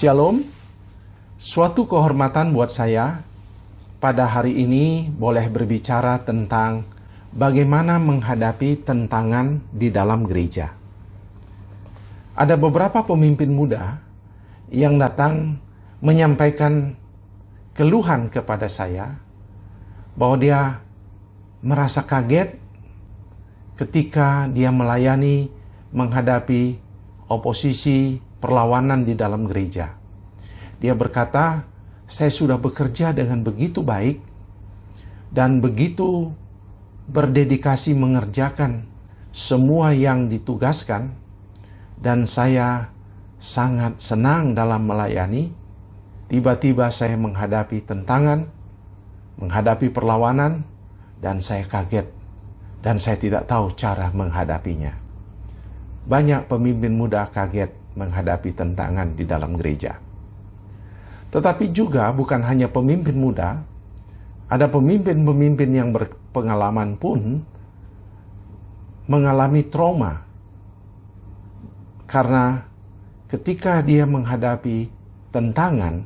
Shalom, suatu kehormatan buat saya pada hari ini boleh berbicara tentang bagaimana menghadapi tantangan di dalam gereja. Ada beberapa pemimpin muda yang datang menyampaikan keluhan kepada saya bahwa dia merasa kaget ketika dia melayani menghadapi oposisi perlawanan di dalam gereja. Dia berkata, saya sudah bekerja dengan begitu baik dan begitu berdedikasi mengerjakan semua yang ditugaskan, dan saya sangat senang dalam melayani. Tiba-tiba saya menghadapi tantangan, menghadapi perlawanan, dan saya kaget dan saya tidak tahu cara menghadapinya. Banyak pemimpin muda kaget menghadapi tantangan di dalam gereja. Tetapi juga bukan hanya pemimpin muda, ada pemimpin-pemimpin yang berpengalaman pun mengalami trauma. Karena ketika dia menghadapi tantangan,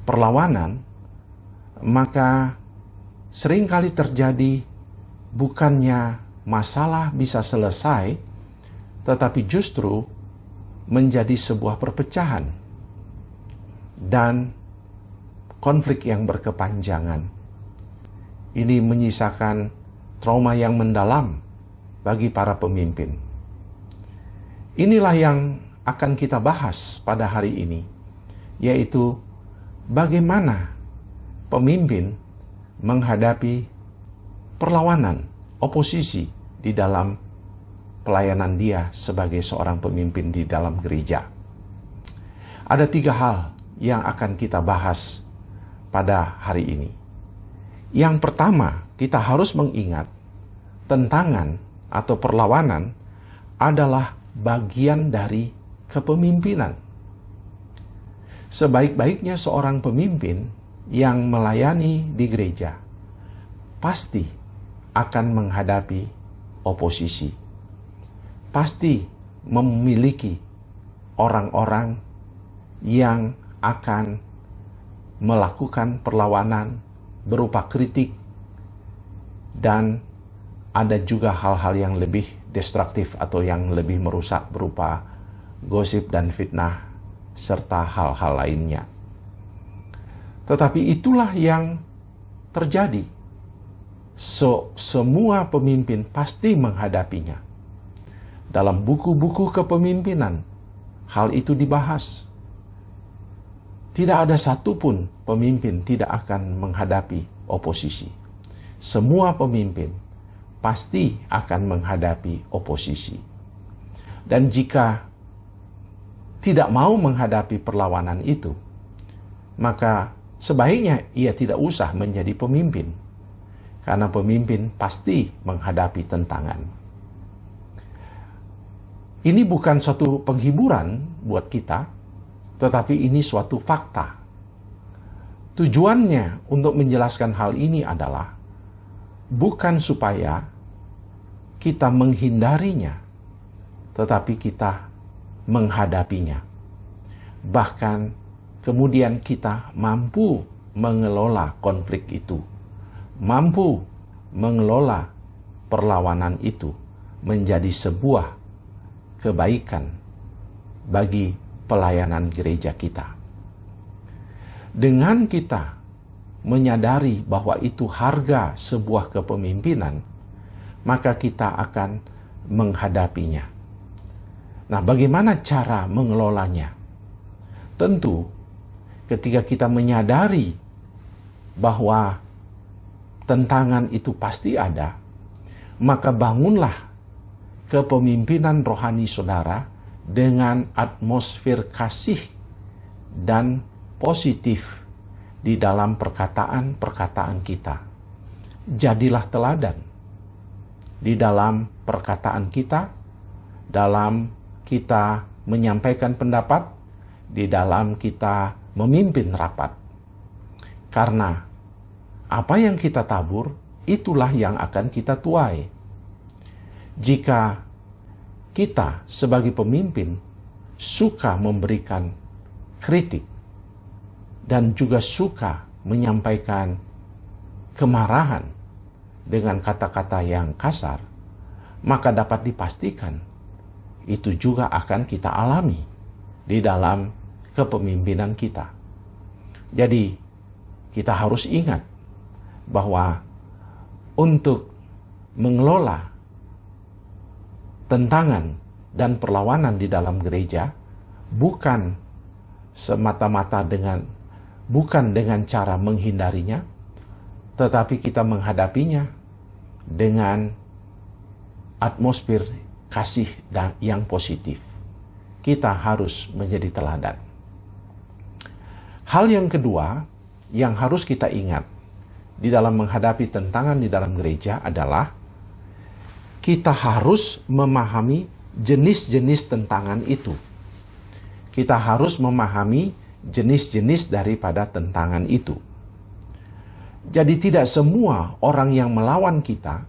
perlawanan, maka seringkali terjadi bukannya masalah bisa selesai, tetapi justru menjadi sebuah perpecahan dan konflik yang berkepanjangan. Ini menyisakan trauma yang mendalam bagi para pemimpin. Inilah yang akan kita bahas pada hari ini, yaitu bagaimana pemimpin menghadapi perlawanan, oposisi di dalam pelayanan dia sebagai seorang pemimpin di dalam gereja. Ada 3 hal yang akan kita bahas pada hari ini. Yang pertama, kita harus mengingat tantangan atau perlawanan adalah bagian dari kepemimpinan. Sebaik-baiknya seorang pemimpin yang melayani di gereja pasti akan menghadapi oposisi. Pasti memiliki orang-orang yang akan melakukan perlawanan berupa kritik, dan ada juga hal-hal yang lebih destruktif atau yang lebih merusak berupa gosip dan fitnah serta hal-hal lainnya. Tetapi itulah yang terjadi. Semua pemimpin pasti menghadapinya. Dalam buku-buku kepemimpinan, hal itu dibahas. Tidak ada satupun pemimpin tidak akan menghadapi oposisi. Semua pemimpin pasti akan menghadapi oposisi. Dan jika tidak mau menghadapi perlawanan itu, maka sebaiknya ia tidak usah menjadi pemimpin. Karena pemimpin pasti menghadapi tantangan. Ini bukan suatu penghiburan buat kita, tetapi ini suatu fakta. Tujuannya untuk menjelaskan hal ini adalah bukan supaya kita menghindarinya, tetapi kita menghadapinya. Bahkan kemudian kita mampu mengelola konflik itu, mampu mengelola perlawanan itu menjadi sebuah kebaikan bagi pelayanan gereja kita. Dengan kita menyadari bahwa itu harga sebuah kepemimpinan, maka kita akan menghadapinya. Nah, bagaimana cara mengelolanya? Tentu, ketika kita menyadari bahwa tantangan itu pasti ada, maka bangunlah kepemimpinan rohani saudara dengan atmosfer kasih dan positif di dalam perkataan-perkataan kita. Jadilah teladan di dalam perkataan kita, dalam kita menyampaikan pendapat, di dalam kita memimpin rapat. Karena apa yang kita tabur, itulah yang akan kita tuai. Jika kita sebagai pemimpin suka memberikan kritik dan juga suka menyampaikan kemarahan dengan kata-kata yang kasar, maka dapat dipastikan itu juga akan kita alami di dalam kepemimpinan kita. Jadi, kita harus ingat bahwa untuk mengelola tentangan dan perlawanan di dalam gereja bukan semata-mata bukan dengan cara menghindarinya, tetapi kita menghadapinya dengan atmosfer kasih yang positif. Kita harus menjadi teladan. Hal yang kedua yang harus kita ingat di dalam menghadapi tentangan di dalam gereja adalah kita harus memahami jenis-jenis tentangan itu. Kita harus memahami jenis-jenis daripada tentangan itu. Jadi tidak semua orang yang melawan kita,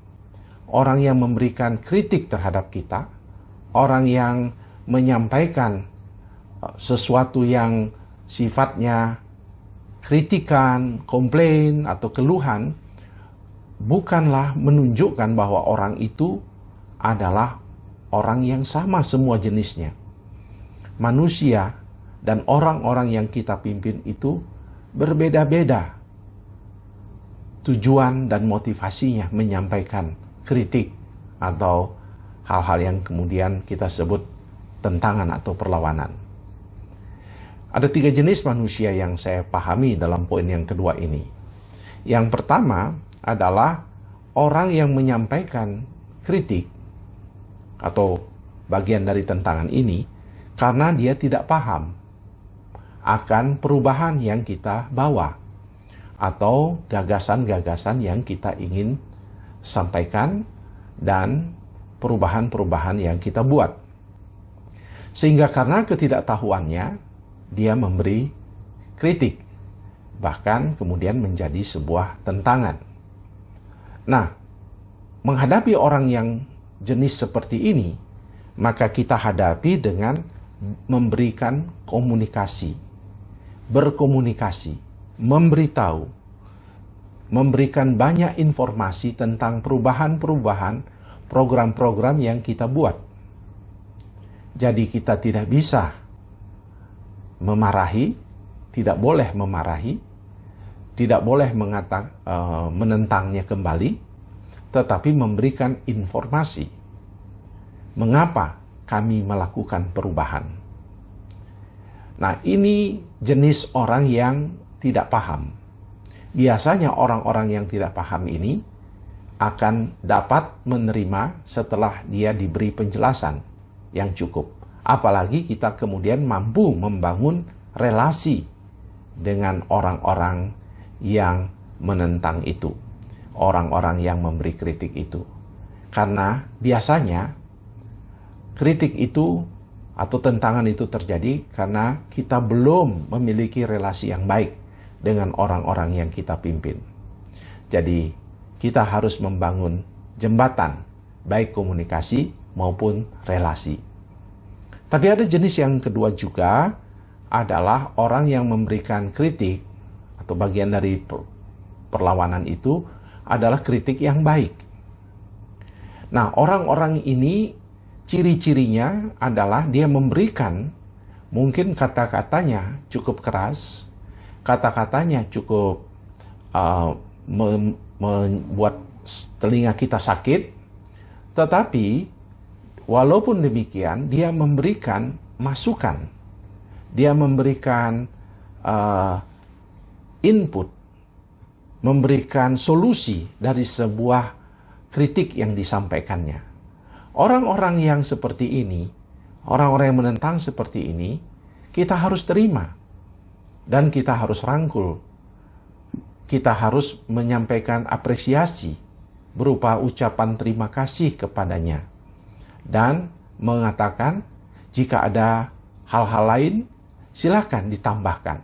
orang yang memberikan kritik terhadap kita, orang yang menyampaikan sesuatu yang sifatnya kritikan, komplain, atau keluhan, bukanlah menunjukkan bahwa orang itu adalah orang yang sama semua jenisnya. Manusia dan orang-orang yang kita pimpin itu berbeda-beda tujuan dan motivasinya menyampaikan kritik atau hal-hal yang kemudian kita sebut tentangan atau perlawanan. Ada 3 jenis manusia yang saya pahami dalam poin yang kedua ini. Yang pertama adalah orang yang menyampaikan kritik atau bagian dari tentangan ini karena dia tidak paham akan perubahan yang kita bawa atau gagasan-gagasan yang kita ingin sampaikan dan perubahan-perubahan yang kita buat. Sehingga karena ketidaktahuannya, dia memberi kritik, bahkan kemudian menjadi sebuah tentangan. Nah, menghadapi orang yang jenis seperti ini, maka kita hadapi dengan memberikan komunikasi, berkomunikasi, memberitahu, memberikan banyak informasi tentang perubahan-perubahan program-program yang kita buat. Jadi kita tidak bisa memarahi, tidak boleh memarahi, tidak boleh menentangnya kembali, tetapi memberikan informasi mengapa kami melakukan perubahan. Nah, ini jenis orang yang tidak paham. Biasanya orang-orang yang tidak paham ini akan dapat menerima setelah dia diberi penjelasan yang cukup. Apalagi kita kemudian mampu membangun relasi dengan orang-orang yang menentang itu, orang-orang yang memberi kritik itu. Karena biasanya kritik itu atau tentangan itu terjadi karena kita belum memiliki relasi yang baik dengan orang-orang yang kita pimpin. Jadi kita harus membangun jembatan, baik komunikasi maupun relasi. Tapi ada jenis yang kedua juga adalah orang yang memberikan kritik atau bagian dari perlawanan itu adalah kritik yang baik. Nah, orang-orang ini ciri-cirinya adalah dia memberikan mungkin kata-katanya cukup keras, kata-katanya cukup membuat telinga kita sakit, tetapi walaupun demikian, dia memberikan masukan, dia memberikan input, memberikan solusi dari sebuah kritik yang disampaikannya. Orang-orang yang seperti ini, orang-orang yang menentang seperti ini, kita harus terima dan kita harus rangkul. Kita harus menyampaikan apresiasi berupa ucapan terima kasih kepadanya. Dan mengatakan jika ada hal-hal lain silakan ditambahkan.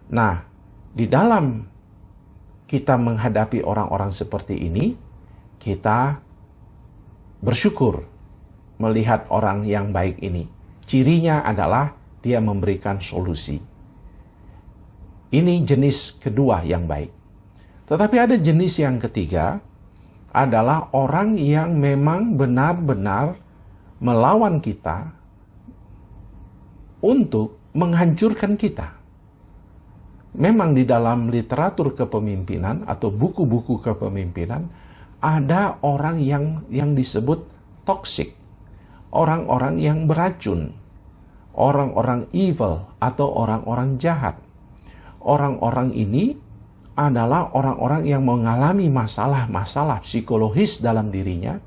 Nah, di dalam kita menghadapi orang-orang seperti ini, kita bersyukur melihat orang yang baik ini. Cirinya adalah dia memberikan solusi. Ini jenis kedua yang baik. Tetapi ada jenis yang ketiga, adalah orang yang memang benar-benar melawan kita untuk menghancurkan kita. Memang di dalam literatur kepemimpinan atau buku-buku kepemimpinan ada orang yang disebut toxic, orang-orang yang beracun, orang-orang evil atau orang-orang jahat. Orang-orang ini adalah orang-orang yang mengalami masalah-masalah psikologis dalam dirinya,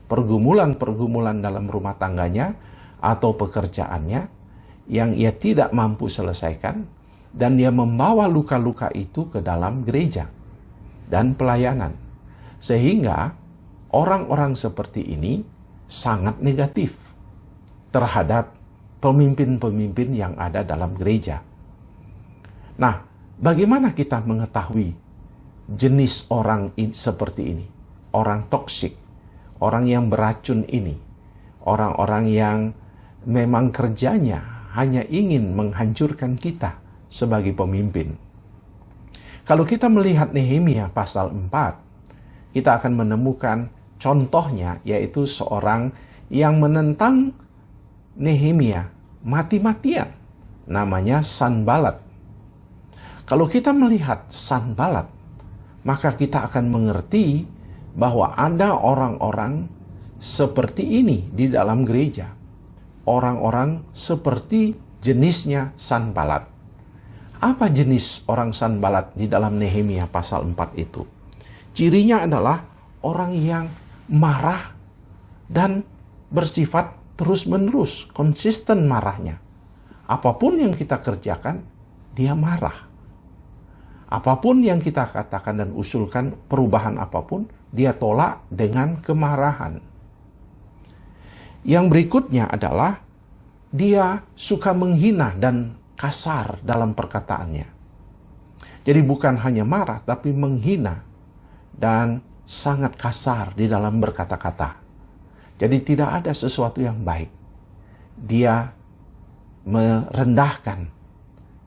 pergumulan-pergumulan dalam rumah tangganya atau pekerjaannya yang ia tidak mampu selesaikan, dan dia membawa luka-luka itu ke dalam gereja dan pelayanan. Sehingga orang-orang seperti ini sangat negatif terhadap pemimpin-pemimpin yang ada dalam gereja. Nah, bagaimana kita mengetahui jenis orang seperti ini? Orang toksik, orang yang beracun ini, orang-orang yang memang kerjanya hanya ingin menghancurkan kita sebagai pemimpin. Kalau kita melihat Nehemia pasal 4, kita akan menemukan contohnya, yaitu seorang yang menentang Nehemia mati-matian, namanya Sanbalat. Kalau kita melihat Sanbalat, maka kita akan mengerti bahwa ada orang-orang seperti ini di dalam gereja. Orang-orang seperti jenisnya Sanbalat. Apa jenis orang Sanbalat di dalam Nehemia pasal 4 itu? Cirinya adalah orang yang marah dan bersifat terus-menerus, konsisten marahnya. Apapun yang kita kerjakan, dia marah. Apapun yang kita katakan dan usulkan, perubahan apapun, dia tolak dengan kemarahan. Yang berikutnya adalah dia suka menghina dan kasar dalam perkataannya. Jadi bukan hanya marah, tapi menghina dan sangat kasar di dalam berkata-kata. Jadi tidak ada sesuatu yang baik. Dia merendahkan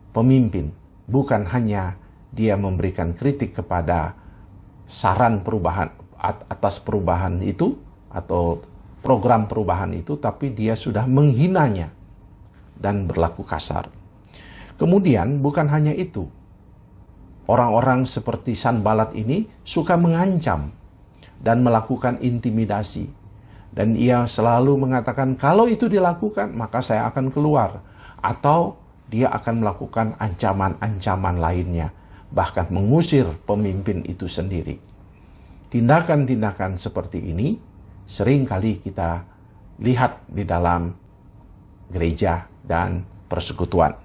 pemimpin, bukan hanya dia memberikan kritik kepada saran perubahan atas perubahan itu atau program perubahan itu, tapi dia sudah menghinanya dan berlaku kasar. Kemudian bukan hanya itu, orang-orang seperti Sanbalat ini suka mengancam dan melakukan intimidasi, dan ia selalu mengatakan kalau itu dilakukan maka saya akan keluar, atau dia akan melakukan ancaman-ancaman lainnya, bahkan mengusir pemimpin itu sendiri. Tindakan-tindakan seperti ini sering kali kita lihat di dalam gereja dan persekutuan.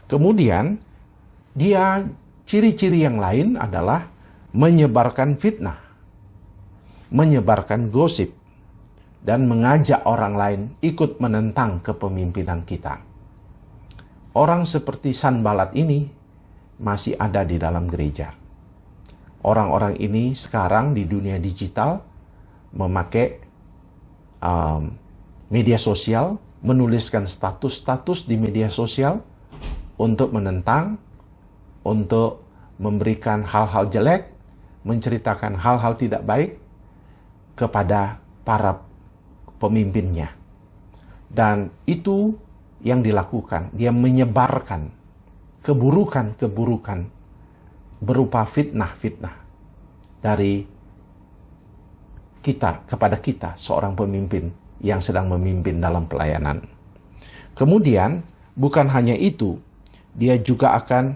Kemudian dia ciri-ciri yang lain adalah menyebarkan fitnah, menyebarkan gosip, dan mengajak orang lain ikut menentang kepemimpinan kita. Orang seperti Sanbalat ini masih ada di dalam gereja. Orang-orang ini sekarang di dunia digital memakai media sosial, menuliskan status-status di media sosial untuk menentang, untuk memberikan hal-hal jelek, menceritakan hal-hal tidak baik kepada para pemimpinnya. Dan itu yang dilakukan, dia menyebarkan keburukan-keburukan berupa fitnah-fitnah dari kita kepada kita, seorang pemimpin yang sedang memimpin dalam pelayanan. Kemudian bukan hanya itu, dia juga akan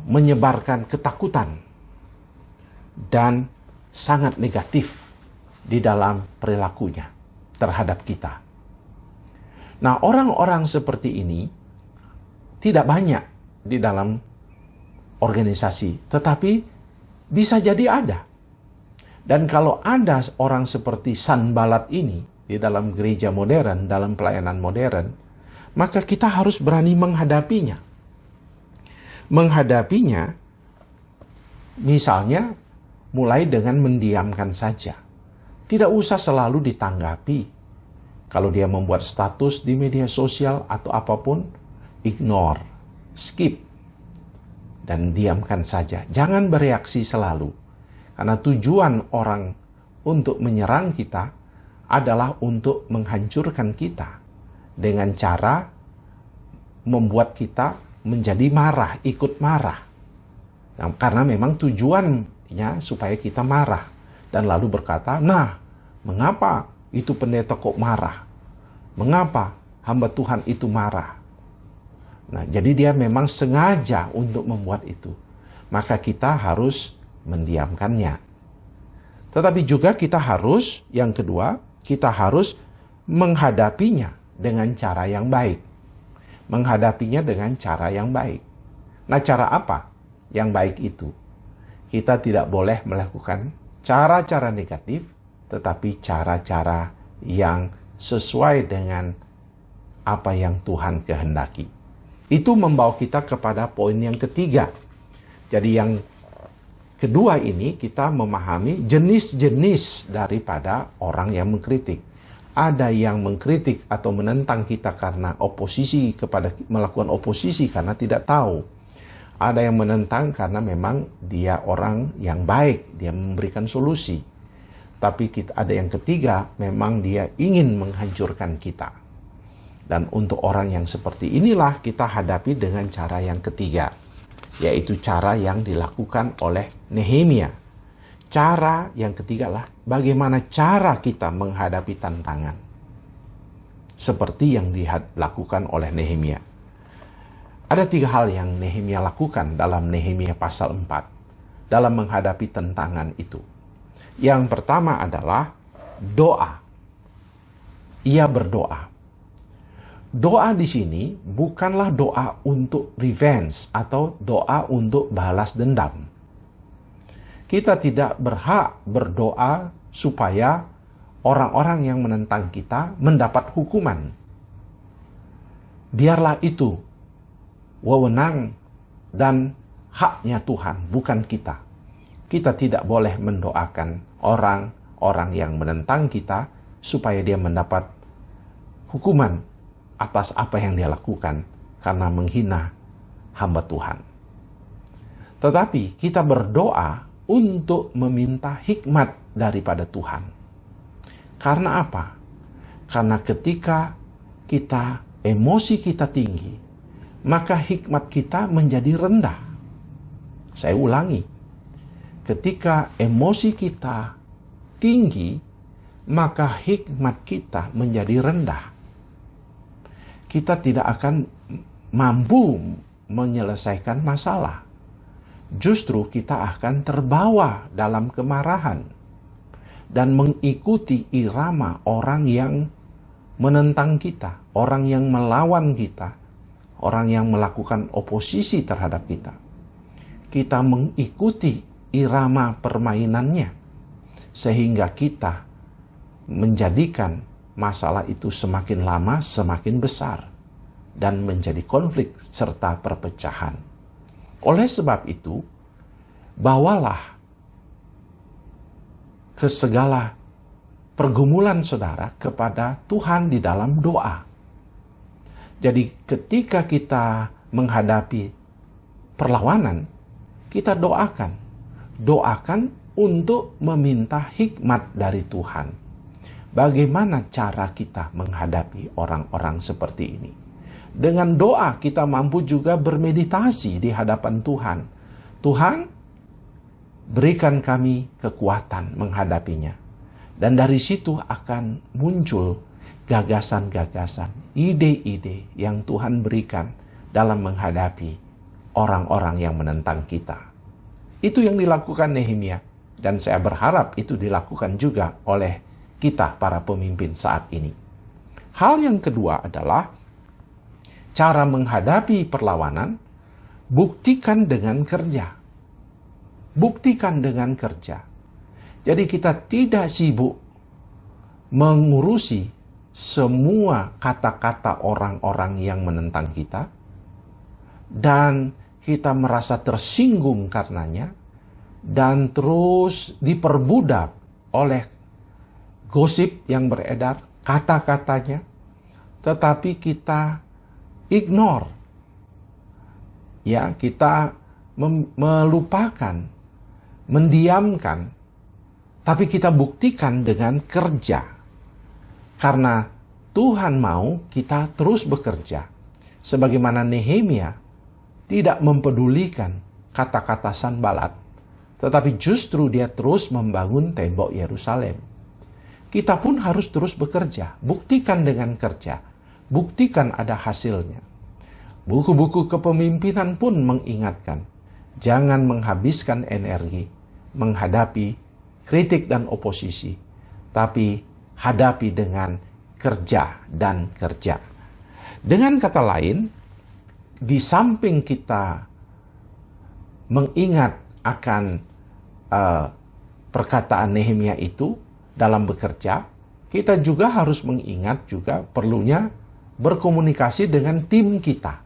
menyebarkan ketakutan dan sangat negatif di dalam perilakunya terhadap kita. Nah, orang-orang seperti ini tidak banyak di dalam organisasi, tetapi bisa jadi ada. Dan kalau ada orang seperti Sanbalat ini di dalam gereja modern, dalam pelayanan modern, maka kita harus berani menghadapinya. Menghadapinya, misalnya, mulai dengan mendiamkan saja. Tidak usah selalu ditanggapi. Kalau dia membuat status di media sosial atau apapun, ignore, skip, dan diamkan saja. Jangan bereaksi selalu. Karena tujuan orang untuk menyerang kita adalah untuk menghancurkan kita dengan cara membuat kita menjadi marah, ikut marah. Nah, karena memang tujuannya supaya kita marah. Dan lalu berkata, nah, mengapa itu pendeta kok marah? Mengapa hamba Tuhan itu marah? Nah, jadi dia memang sengaja untuk membuat itu. Maka kita harus mendiamkannya. Tetapi juga kita harus, yang kedua, kita harus menghadapinya dengan cara yang baik. Menghadapinya dengan cara yang baik. Nah, cara apa yang baik itu? Kita tidak boleh melakukan cara-cara negatif, tetapi cara-cara yang sesuai dengan apa yang Tuhan kehendaki. Itu membawa kita kepada poin yang ketiga. Jadi yang kedua ini kita memahami jenis-jenis daripada orang yang mengkritik. Ada yang mengkritik atau menentang kita karena melakukan oposisi karena tidak tahu. Ada yang menentang karena memang dia orang yang baik, dia memberikan solusi. Tapi ada yang ketiga, memang dia ingin menghancurkan kita. Dan untuk orang yang seperti inilah kita hadapi dengan cara yang ketiga, yaitu cara yang dilakukan oleh Nehemia. Cara yang ketiga lah bagaimana cara kita menghadapi tantangan. Seperti yang dilakukan oleh Nehemia. Ada 3 hal yang Nehemia lakukan dalam Nehemia pasal 4 dalam menghadapi tantangan itu. Yang pertama adalah doa. Ia berdoa. Doa di sini bukanlah doa untuk revenge atau doa untuk balas dendam. Kita tidak berhak berdoa supaya orang-orang yang menentang kita mendapat hukuman. Biarlah itu wewenang dan haknya Tuhan, bukan kita. Kita tidak boleh mendoakan orang-orang yang menentang kita supaya dia mendapat hukuman atas apa yang dia lakukan karena menghina hamba Tuhan. Tetapi kita berdoa untuk meminta hikmat daripada Tuhan. Karena apa? Karena ketika emosi kita tinggi, maka hikmat kita menjadi rendah. Saya ulangi. Ketika emosi kita tinggi, maka hikmat kita menjadi rendah. Kita tidak akan mampu menyelesaikan masalah. Justru kita akan terbawa dalam kemarahan dan mengikuti irama orang yang menentang kita, orang yang melawan kita, orang yang melakukan oposisi terhadap kita. Kita mengikuti irama permainannya sehingga kita menjadikan masalah itu semakin lama semakin besar dan menjadi konflik serta perpecahan. Oleh sebab itu, bawalah ke segala pergumulan saudara kepada Tuhan di dalam doa. Jadi ketika kita menghadapi perlawanan, kita doakan. Doakan untuk meminta hikmat dari Tuhan. Bagaimana cara kita menghadapi orang-orang seperti ini? Dengan doa kita mampu juga bermeditasi di hadapan Tuhan. Tuhan, berikan kami kekuatan menghadapinya. Dan dari situ akan muncul gagasan-gagasan, ide-ide yang Tuhan berikan dalam menghadapi orang-orang yang menentang kita. Itu yang dilakukan Nehemia. Dan saya berharap itu dilakukan juga oleh kita para pemimpin saat ini. Hal yang kedua adalah cara menghadapi perlawanan, buktikan dengan kerja. Buktikan dengan kerja. Jadi kita tidak sibuk mengurusi semua kata-kata orang-orang yang menentang kita, dan kita merasa tersinggung karenanya, dan terus diperbudak oleh gosip yang beredar, kata-katanya, tetapi kita ignore, ya kita melupakan, mendiamkan, tapi kita buktikan dengan kerja. Karena Tuhan mau kita terus bekerja. Sebagaimana Nehemia tidak mempedulikan kata-kata Sanbalat, tetapi justru dia terus membangun tembok Yerusalem. Kita pun harus terus bekerja, buktikan dengan kerja, buktikan ada hasilnya. Buku-buku kepemimpinan pun mengingatkan, jangan menghabiskan energi menghadapi kritik dan oposisi, tapi hadapi dengan kerja dan kerja. Dengan kata lain, di samping kita mengingat akan perkataan Nehemia itu dalam bekerja, kita juga harus mengingat juga perlunya berkomunikasi dengan tim kita.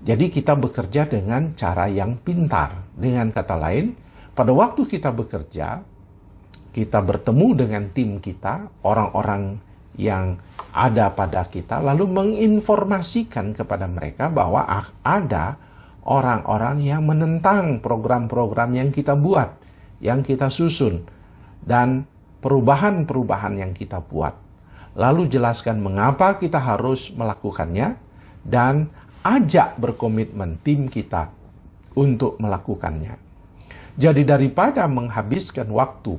Jadi kita bekerja dengan cara yang pintar. Dengan kata lain, pada waktu kita bekerja, kita bertemu dengan tim kita, orang-orang yang ada pada kita, lalu menginformasikan kepada mereka bahwa ada orang-orang yang menentang program-program yang kita buat, yang kita susun, dan perubahan-perubahan yang kita buat. Lalu jelaskan mengapa kita harus melakukannya, dan ajak berkomitmen tim kita untuk melakukannya. Jadi daripada menghabiskan waktu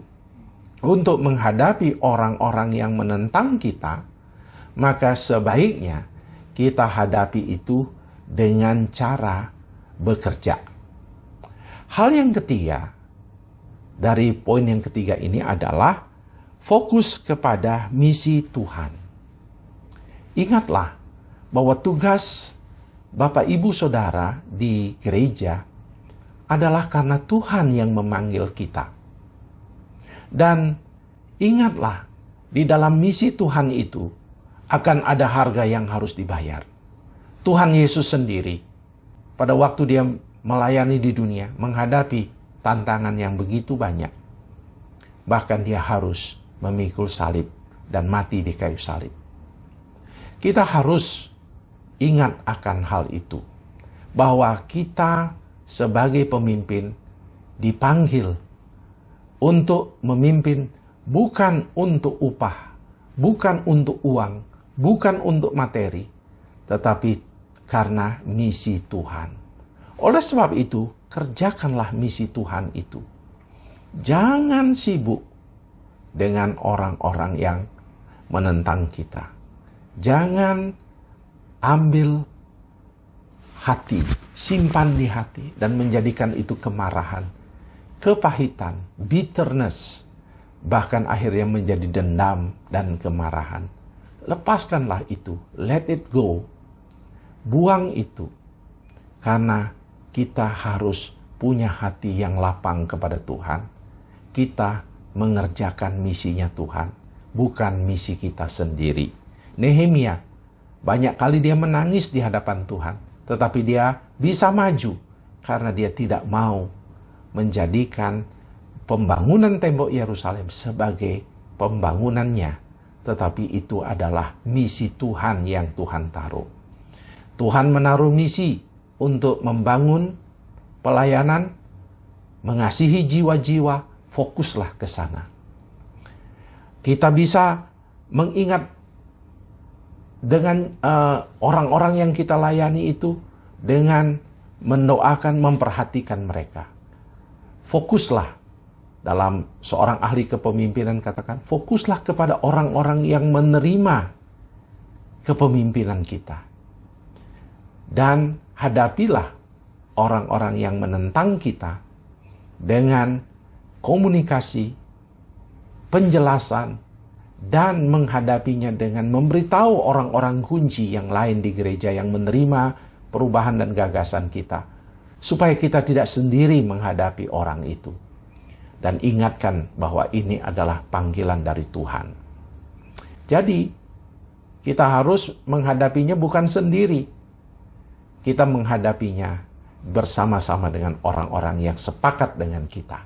untuk menghadapi orang-orang yang menentang kita, maka sebaiknya kita hadapi itu dengan cara bekerja. Hal yang ketiga, dari poin yang ketiga ini adalah fokus kepada misi Tuhan. Ingatlah bahwa tugas Bapak Ibu Saudara di gereja adalah karena Tuhan yang memanggil kita. Dan ingatlah, di dalam misi Tuhan itu akan ada harga yang harus dibayar. Tuhan Yesus sendiri, pada waktu dia melayani di dunia, menghadapi tantangan yang begitu banyak. Bahkan dia harus memikul salib dan mati di kayu salib. Kita harus ingat akan hal itu, bahwa kita sebagai pemimpin dipanggil untuk memimpin bukan untuk upah, bukan untuk uang, bukan untuk materi, tetapi karena misi Tuhan. Oleh sebab itu, kerjakanlah misi Tuhan itu. Jangan sibuk dengan orang-orang yang menentang kita. Jangan ambil hati, simpan di hati, dan menjadikan itu kemarahan, kepahitan, bitterness, bahkan akhirnya menjadi dendam dan kemarahan. Lepaskanlah itu, let it go. Buang itu, karena kita harus punya hati yang lapang kepada Tuhan. Kita mengerjakan misinya Tuhan, bukan misi kita sendiri. Nehemia, banyak kali dia menangis di hadapan Tuhan, tetapi dia bisa maju karena dia tidak mau menjadikan pembangunan tembok Yerusalem sebagai pembangunannya, tetapi itu adalah misi Tuhan yang Tuhan taruh. Tuhan menaruh misi untuk membangun pelayanan, mengasihi jiwa-jiwa, fokuslah ke sana. Kita bisa mengingat dengan orang-orang yang kita layani itu dengan mendoakan, memperhatikan mereka. Fokuslah, dalam seorang ahli kepemimpinan katakan, fokuslah kepada orang-orang yang menerima kepemimpinan kita. Dan hadapilah orang-orang yang menentang kita dengan komunikasi, penjelasan, dan menghadapinya dengan memberitahu orang-orang kunci yang lain di gereja yang menerima perubahan dan gagasan kita, supaya kita tidak sendiri menghadapi orang itu. Dan ingatkan bahwa ini adalah panggilan dari Tuhan. Jadi, kita harus menghadapinya bukan sendiri. Kita menghadapinya bersama-sama dengan orang-orang yang sepakat dengan kita.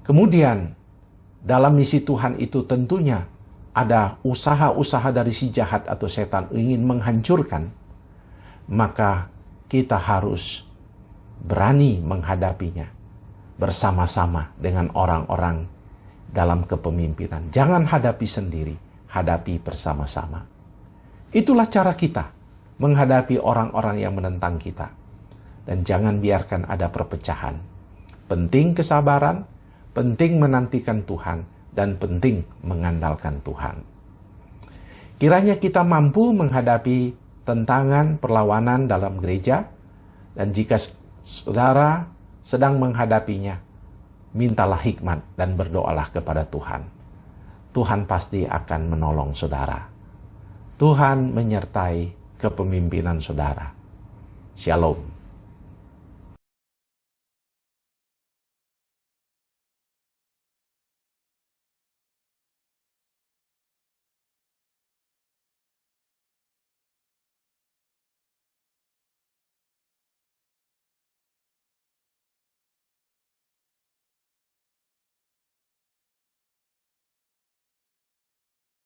Kemudian, dalam misi Tuhan itu tentunya ada usaha-usaha dari si jahat atau setan ingin menghancurkan. Maka kita harus berani menghadapinya bersama-sama dengan orang-orang dalam kepemimpinan. Jangan hadapi sendiri, hadapi bersama-sama. Itulah cara kita menghadapi orang-orang yang menentang kita. Dan jangan biarkan ada perpecahan. Penting kesabaran, penting menantikan Tuhan, dan penting mengandalkan Tuhan. Kiranya kita mampu menghadapi tentangan, perlawanan dalam gereja, dan jika saudara sedang menghadapinya, mintalah hikmat dan berdoalah kepada Tuhan. Tuhan pasti akan menolong saudara. Tuhan menyertai kepemimpinan saudara. Shalom.